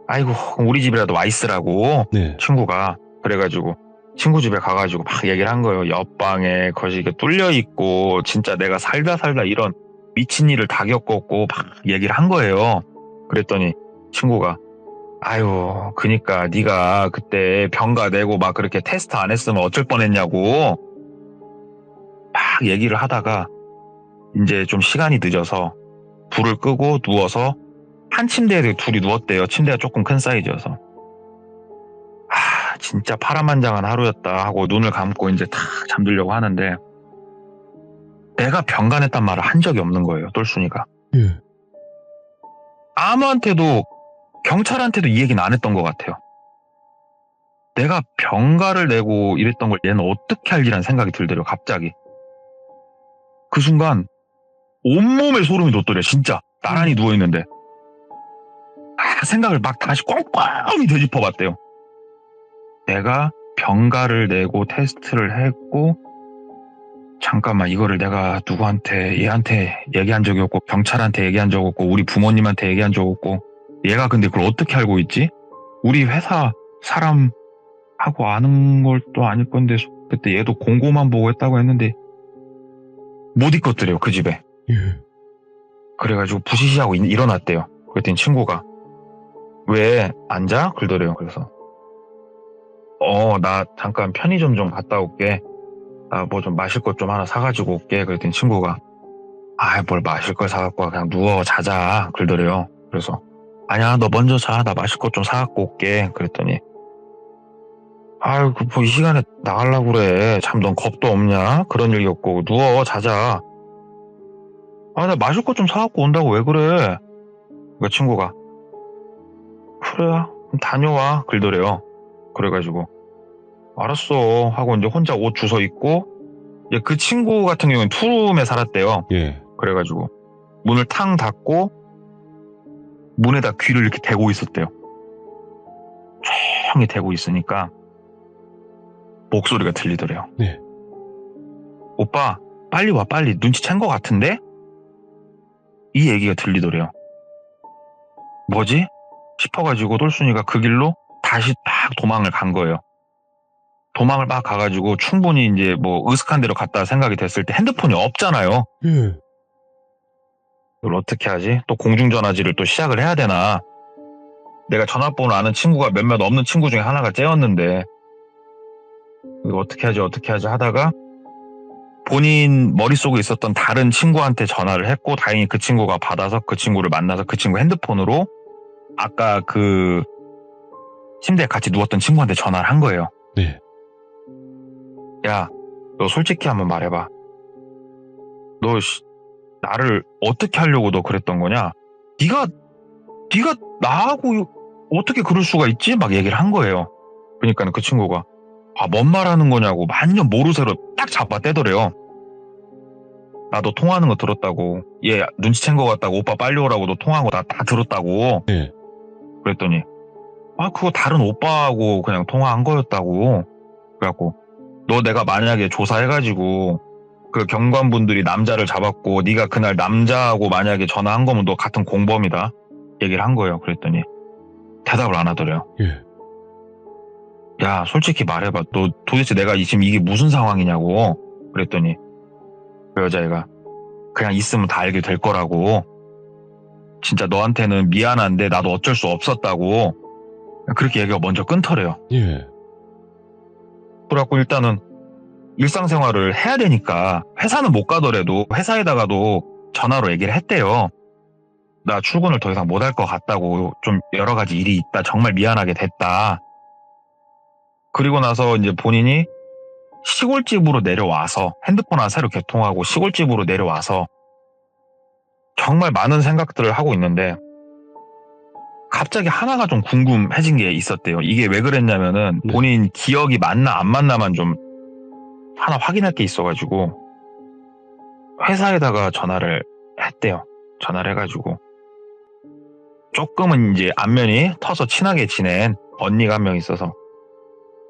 아이고 우리 집이라도 와 있으라고 네. 친구가. 그래가지고 친구 집에 가가지고 막 얘기를 한 거예요. 옆방에 거실이 뚫려 있고 진짜 내가 살다 이런 미친 일을 다 겪었고 막 얘기를 한 거예요. 그랬더니 친구가 아유 그니까 네가 그때 병가 내고 막 그렇게 테스트 안 했으면 어쩔 뻔했냐고 막 얘기를 하다가 이제 좀 시간이 늦어서 불을 끄고 누워서 한 침대에 둘이 누웠대요. 침대가 조금 큰 사이즈여서. 진짜 파란만장한 하루였다 하고 눈을 감고 이제 탁 잠들려고 하는데 내가 병간했단 말을 한 적이 없는 거예요. 똘순이가. 예. 아무한테도 경찰한테도 이 얘기는 안 했던 것 같아요. 내가 병가를 내고 이랬던 걸 얘는 어떻게 알지라는 생각이 들더래요. 갑자기. 그 순간 온몸에 소름이 돋더래요. 진짜 나란히 누워있는데 생각을 막 다시 꼼꼼히 되짚어봤대요. 내가 병가를 내고 테스트를 했고 잠깐만 이거를 내가 누구한테 얘한테 얘기한 적이 없고 경찰한테 얘기한 적 없고 우리 부모님한테 얘기한 적 없고 얘가 근데 그걸 어떻게 알고 있지? 우리 회사 사람하고 아는 걸 또 아닐 건데 그때 얘도 공고만 보고 했다고 했는데 못 있겠더래요 그 집에. 예. 그래가지고 부시시하고 일어났대요. 그랬더니 친구가 왜 앉아? 그러더래요. 그래서 나 잠깐 편의점 좀 갔다 올게. 나 뭐 좀 마실 것 좀 하나 사가지고 올게. 그랬더니 친구가 뭘 마실 걸 사갖고 와. 그냥 누워 자자. 그러더래요. 그래서 아니야 너 먼저 자. 나 마실 것 좀 사갖고 올게. 그랬더니 뭐 이 시간에 나가려고 그래. 참 넌 겁도 없냐? 그런 일이 없고 누워 자자. 나 마실 것 좀 사갖고 온다고 왜 그래? 그 친구가 그래 그럼 다녀와. 그러더래요. 그래가지고 알았어 하고 이제 혼자 옷 주워 입고 이제 그 친구 같은 경우는 투룸에 살았대요. 예. 그래가지고 문을 탕 닫고 문에다 귀를 이렇게 대고 있었대요. 조용히 대고 있으니까 목소리가 들리더래요. 네. 오빠 빨리 와 빨리 눈치챈 것 같은데? 이 얘기가 들리더래요. 뭐지? 싶어가지고 똘순이가 그 길로 다시 딱 도망을 간 거예요. 도망을 막 가가지고 충분히 이제 뭐 으슥한 데로 갔다 생각이 됐을 때 핸드폰이 없잖아요. 예. 이걸 어떻게 하지? 또 공중전화지를 또 시작을 해야 되나? 내가 전화번호 아는 친구가 몇몇 없는 친구 중에 하나가 째였는데 이거 어떻게 하지 하다가 본인 머릿속에 있었던 다른 친구한테 전화를 했고 다행히 그 친구가 받아서 그 친구를 만나서 그 친구 핸드폰으로 아까 그 침대에 같이 누웠던 친구한테 전화를 한 거예요. 네. 야, 너 솔직히 한번 말해봐. 너 나를 어떻게 하려고 너 그랬던 거냐? 네가 나하고 어떻게 그럴 수가 있지? 막 얘기를 한 거예요. 그러니까 그 친구가 뭔 말하는 거냐고 완전 모르쇠로 딱 잡아떼더래요. 나도 통화하는 거 들었다고. 얘 눈치챈 거 같다고. 오빠 빨리 오라고 너 통화한 거 다 들었다고. 네. 그랬더니 그거 다른 오빠하고 그냥 통화한 거였다고. 그래갖고 너 내가 만약에 조사해가지고 그 경관분들이 남자를 잡았고 네가 그날 남자하고 만약에 전화한 거면 너 같은 공범이다. 얘기를 한 거예요. 그랬더니 대답을 안 하더래요. 예. 야 솔직히 말해봐. 너 도대체 내가 지금 이게 무슨 상황이냐고. 그랬더니 그 여자애가 그냥 있으면 다 알게 될 거라고. 진짜 너한테는 미안한데 나도 어쩔 수 없었다고. 그렇게 얘기가 먼저 끊더래요. 예. 그래갖고 일단은 일상생활을 해야 되니까 회사는 못 가더라도 회사에다가도 전화로 얘기를 했대요. 나 출근을 더 이상 못 할 것 같다고. 좀 여러 가지 일이 있다. 정말 미안하게 됐다. 그리고 나서 이제 본인이 시골집으로 내려와서 핸드폰 하나 새로 개통하고 시골집으로 내려와서 정말 많은 생각들을 하고 있는데 갑자기 하나가 좀 궁금해진 게 있었대요. 이게 왜 그랬냐면은 본인 기억이 맞나 안 맞나만 좀 하나 확인할 게 있어가지고 회사에다가 전화를 했대요. 전화를 해가지고 조금은 이제 안면이 터서 친하게 지낸 언니가 한 명 있어서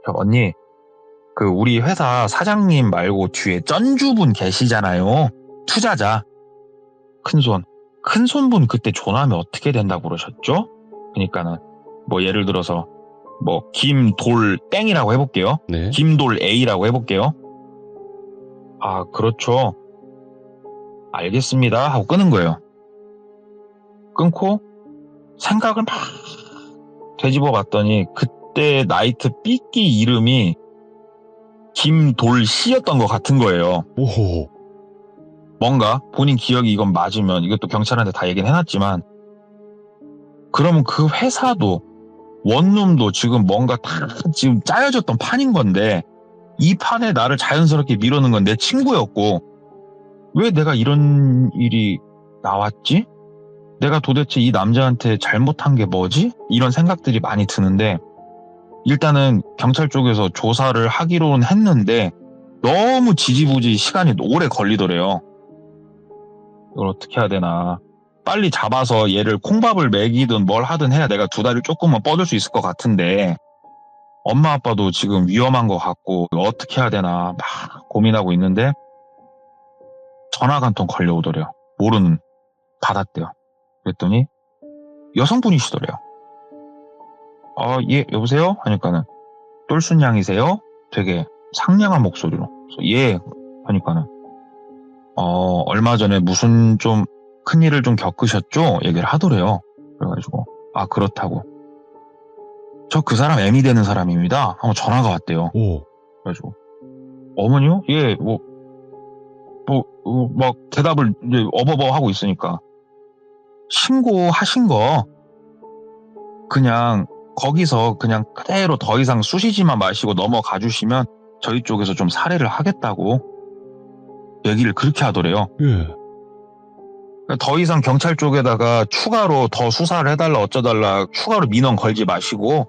언니 그 우리 회사 사장님 말고 뒤에 쩐주분 계시잖아요. 투자자 큰손분 그때 전화하면 어떻게 된다고 그러셨죠? 그러니까는 뭐 예를 들어서 뭐 김돌 땡이라고 해볼게요. 네. 김돌 A라고 해볼게요. 아 그렇죠. 알겠습니다 하고 끊은 거예요. 끊고 생각을 막 되짚어 봤더니 그때 나이트 삐끼 이름이 김돌씨였던 것 같은 거예요. 오호. 뭔가 본인 기억이 이건 맞으면 이것도 경찰한테 다 얘기는 해놨지만 그러면 그 회사도 원룸도 지금 뭔가 다 지금 짜여졌던 판인 건데 이 판에 나를 자연스럽게 미루는 건 내 친구였고 왜 내가 이런 일이 나왔지? 내가 도대체 이 남자한테 잘못한 게 뭐지? 이런 생각들이 많이 드는데 일단은 경찰 쪽에서 조사를 하기로는 했는데 너무 지지부지 시간이 오래 걸리더래요. 이걸 어떻게 해야 되나. 빨리 잡아서 얘를 콩밥을 먹이든 뭘 하든 해야 내가 두 다리를 조금만 뻗을 수 있을 것 같은데 엄마 아빠도 지금 위험한 것 같고 어떻게 해야 되나 막 고민하고 있는데 전화가 한 통 걸려오더래요. 모르는 받았대요. 그랬더니 여성분이시더래요. 예 여보세요? 하니까는 똘순 양이세요? 되게 상냥한 목소리로 예 하니까는 얼마 전에 무슨 좀 큰일을 좀 겪으셨죠? 얘기를 하더래요. 그래가지고 아 그렇다고 저 그 사람 애미 되는 사람입니다. 한번 전화가 왔대요. 오. 그래가지고 어머니요? 예 막 대답을 이제 어버버 하고 있으니까 신고하신 거 그냥 거기서 그냥 그대로 더 이상 쑤시지만 마시고 넘어가 주시면 저희 쪽에서 좀 살해를 하겠다고 얘기를 그렇게 하더래요. 예. 더 이상 경찰 쪽에다가 추가로 더 수사를 해달라 어쩌달라 추가로 민원 걸지 마시고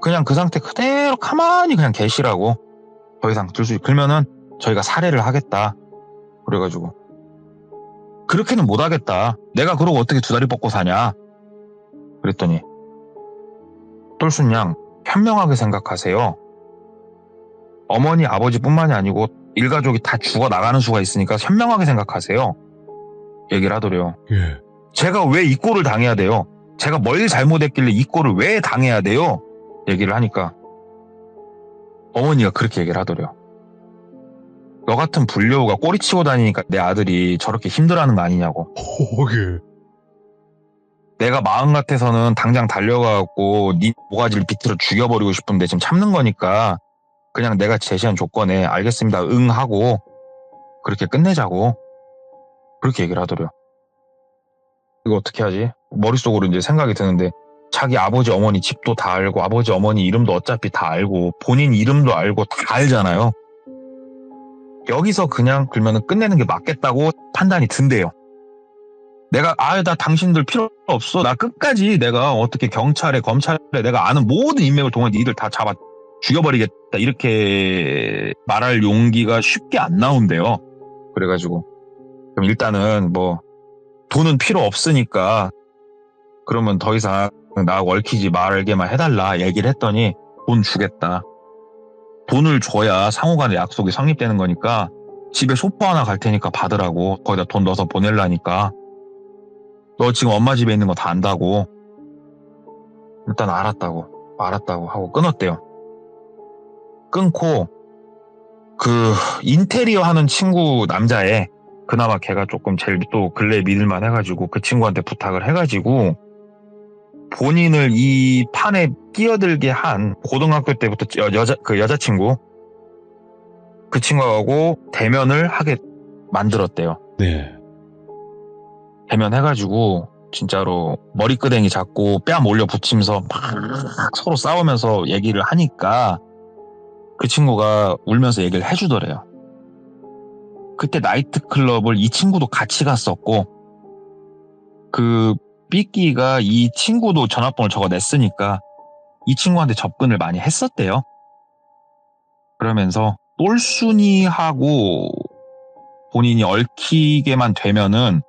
그냥 그 상태 그대로 가만히 그냥 계시라고 더 이상 그러면은 저희가 살해를 하겠다. 그래가지고 그렇게는 못하겠다. 내가 그러고 어떻게 두 다리 뻗고 사냐. 그랬더니 똘순 양 현명하게 생각하세요. 어머니 아버지뿐만이 아니고 일가족이 다 죽어나가는 수가 있으니까 현명하게 생각하세요. 얘기를 하더래요. 예. 제가 왜 이 꼴을 당해야 돼요? 제가 뭘 잘못했길래 이 꼴을 왜 당해야 돼요? 얘기를 하니까 어머니가 그렇게 얘기를 하더래요. 너 같은 불려우가 꼬리치고 다니니까 내 아들이 저렇게 힘들어하는 거 아니냐고. 예. 내가 마음 같아서는 당장 달려가고 네 모가지를 비틀어 죽여버리고 싶은데 지금 참는 거니까 그냥 내가 제시한 조건에 알겠습니다 응 하고 그렇게 끝내자고 그렇게 얘기를 하더래요. 이거 어떻게 하지? 머릿속으로 이제 생각이 드는데 자기 아버지 어머니 집도 다 알고 아버지 어머니 이름도 어차피 다 알고 본인 이름도 알고 다 알잖아요. 여기서 그냥 그러면 끝내는 게 맞겠다고 판단이 든대요. 내가 나 당신들 필요 없어. 나 끝까지 내가 어떻게 경찰에 검찰에 내가 아는 모든 인맥을 통해 니들 다 잡아 죽여버리겠다 이렇게 말할 용기가 쉽게 안 나온대요. 그래가지고 그럼 일단은 뭐 돈은 필요 없으니까 그러면 더 이상 나 얽히지 말게만 해달라 얘기를 했더니 돈 주겠다. 돈을 줘야 상호간의 약속이 성립되는 거니까 집에 소포 하나 갈 테니까 받으라고 거기다 돈 넣어서 보내려니까 너 지금 엄마 집에 있는 거 다 안다고. 일단 알았다고 하고 끊었대요. 끊고 그 인테리어 하는 친구 남자애 그나마 걔가 조금 제일 또 근래에 믿을만 해가지고 그 친구한테 부탁을 해가지고 본인을 이 판에 끼어들게 한 고등학교 때부터 여자친구 그 친구하고 대면을 하게 만들었대요. 네. 대면해가지고 진짜로 머리끄댕이 잡고 뺨 올려 붙이면서 막 서로 싸우면서 얘기를 하니까 그 친구가 울면서 얘기를 해주더래요. 그때 나이트클럽을 이 친구도 같이 갔었고 그 삐끼가 이 친구도 전화번호를 적어냈으니까 이 친구한테 접근을 많이 했었대요. 그러면서 똘순이하고 본인이 얽히게만 되면은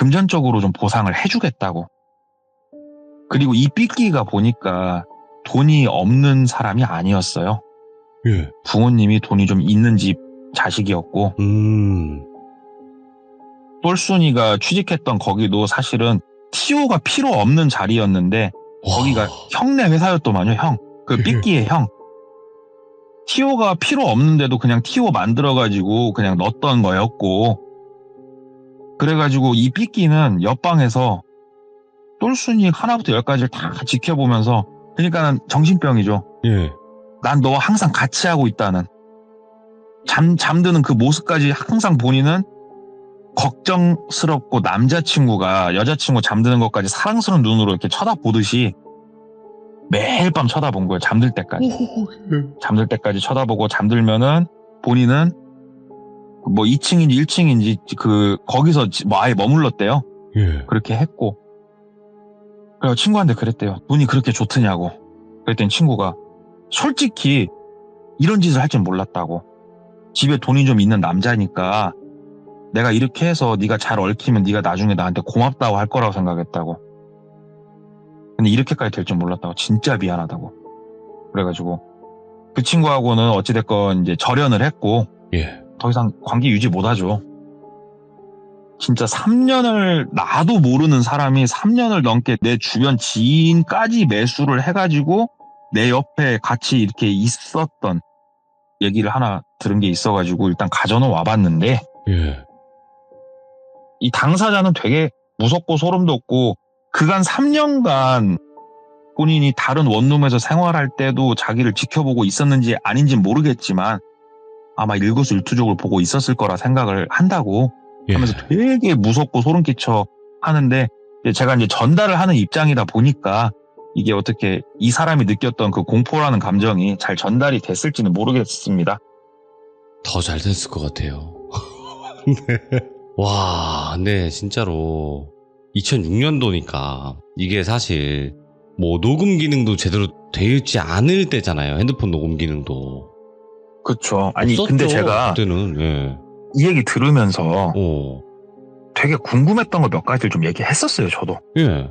금전적으로 좀 보상을 해주겠다고. 그리고 이 삐끼가 보니까 돈이 없는 사람이 아니었어요. 예. 부모님이 돈이 좀 있는 집 자식이었고, 똘순이가 취직했던 거기도 사실은 TO가 필요 없는 자리였는데, 거기가 형네 회사였더만요, 형. 그 삐끼의 형. TO가 필요 없는데도 그냥 TO 만들어가지고 그냥 넣었던 거였고, 그래가지고 이 삐끼는 옆방에서 똘순이 하나부터 열까지를 다 지켜보면서, 그러니까는 정신병이죠. 예. 난 너와 항상 같이 하고 있다는. 잠드는 그 모습까지 항상 본인은 걱정스럽고, 남자친구가 여자친구 잠드는 것까지 사랑스러운 눈으로 이렇게 쳐다보듯이 매일 밤 쳐다본 거예요. 잠들 때까지. 잠들 때까지 쳐다보고, 잠들면은 본인은 뭐 2층인지 1층인지 거기서 뭐 아예 머물렀대요. 예. 그렇게 했고. 그래서 친구한테 그랬대요. 눈이 그렇게 좋더냐고. 그랬더니 친구가 솔직히 이런 짓을 할 줄 몰랐다고. 집에 돈이 좀 있는 남자니까 내가 이렇게 해서 네가 잘 얽히면 네가 나중에 나한테 고맙다고 할 거라고 생각했다고. 근데 이렇게까지 될 줄 몰랐다고. 진짜 미안하다고. 그래가지고 그 친구하고는 어찌됐건 이제 절연을 했고, 예. 더 이상 관계 유지 못하죠. 진짜 3년을, 나도 모르는 사람이 3년을 넘게 내 주변 지인까지 매수를 해가지고 내 옆에 같이 이렇게 있었던 얘기를 하나 들은 게 있어가지고 일단 가져는 와봤는데, 예. 이 당사자는 되게 무섭고 소름 돋고, 그간 3년간 본인이 다른 원룸에서 생활할 때도 자기를 지켜보고 있었는지 아닌지 모르겠지만 아마 일거수일투족을 보고 있었을 거라 생각을 한다고 하면서 되게 무섭고 소름 끼쳐 하는데, 제가 이제 전달을 하는 입장이다 보니까 이게 어떻게 이 사람이 느꼈던 그 공포라는 감정이 잘 전달이 됐을지는 모르겠습니다. 더 잘 됐을 것 같아요. 네. 와, 근데 진짜로 2006년도니까 이게 사실 뭐 녹음 기능도 제대로 되어 있지 않을 때잖아요. 핸드폰 녹음 기능도. 그렇죠. 아니 없었죠, 근데 제가 그때는. 예. 이 얘기 들으면서 되게 궁금했던 거 몇 가지를 좀 얘기했었어요. 저도. 예.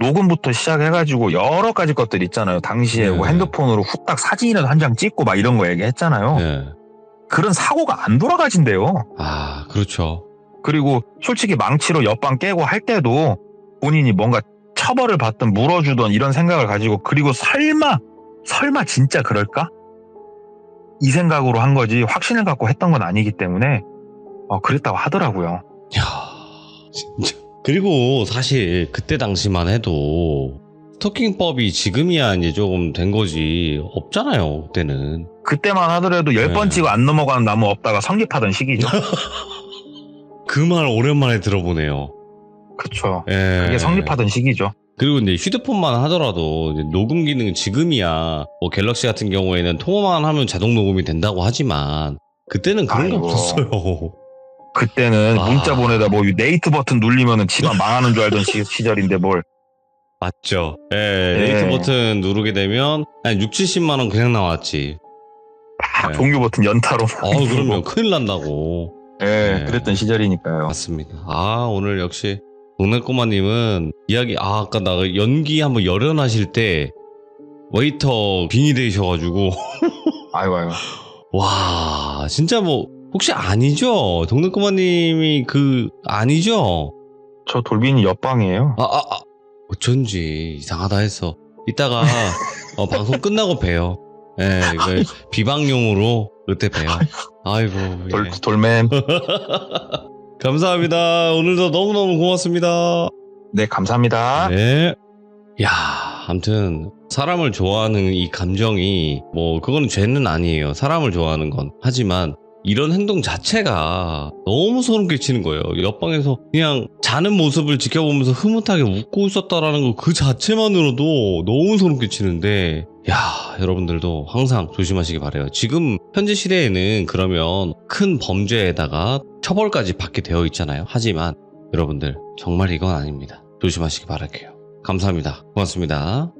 녹음부터 시작해가지고 여러 가지 것들 있잖아요. 당시에 뭐 핸드폰으로 후딱 사진이라도 한 장 찍고 막 이런 거 얘기했잖아요. 예. 그런 사고가 안 돌아가진대요. 아, 그렇죠. 그리고 솔직히 망치로 옆방 깨고 할 때도 본인이 뭔가 처벌을 받든 물어주든 이런 생각을 가지고, 그리고 설마 진짜 그럴까? 이 생각으로 한 거지 확신을 갖고 했던 건 아니기 때문에 그랬다고 하더라고요. 야, 진짜. 그리고 사실 그때 당시만 해도 스토킹법이 지금이야 이제 조금 된 거지 없잖아요. 그때는. 그때만 하더라도 10번 찍어 안 넘어가는 나무 없다가 성립하던 시기죠. 그 말 오랜만에 들어보네요. 그쵸. 예. 그게 성립하던 시기죠. 그리고 이제 휴대폰만 하더라도 이제 녹음 기능은 지금이야 뭐 갤럭시 같은 경우에는 통화만 하면 자동 녹음이 된다고 하지만 그때는 그런 게 없었어요. 그때는 문자 보내다 뭐 네이트 버튼 누르면은 집안 망하는 줄 알던 시절인데 뭘. 맞죠. 예, 네이트 버튼 누르게 되면 한 6, 70만 원 그냥 나왔지. 종료 버튼 연타로. 그러면 큰일 난다고. 그랬던 시절이니까요. 맞습니다. 오늘 역시 동네꼬마님은 이야기, 아까 나 연기 한번 열연하실 때 웨이터 빙의 되셔가지고. 아이고. 와, 진짜 뭐, 혹시 아니죠? 동네꼬마님이 아니죠? 저 돌빈이 옆방이에요. 어쩐지 이상하다 했어. 이따가 방송 끝나고 봬요. 예, 비방용으로 그때 봬요. 아이고. 돌맨. 감사합니다. 오늘도 너무너무 고맙습니다. 네, 감사합니다. 네. 야, 아무튼 사람을 좋아하는 이 감정이 뭐 그건 죄는 아니에요. 사람을 좋아하는 건. 하지만 이런 행동 자체가 너무 소름 끼치는 거예요. 옆방에서 그냥 자는 모습을 지켜보면서 흐뭇하게 웃고 있었다라는 거 그 자체만으로도 너무 소름 끼치는데, 야, 여러분들도 항상 조심하시기 바라요. 지금 현재 시대에는 그러면 큰 범죄에다가 처벌까지 받게 되어 있잖아요. 하지만 여러분들 정말 이건 아닙니다. 조심하시기 바랄게요. 감사합니다. 고맙습니다.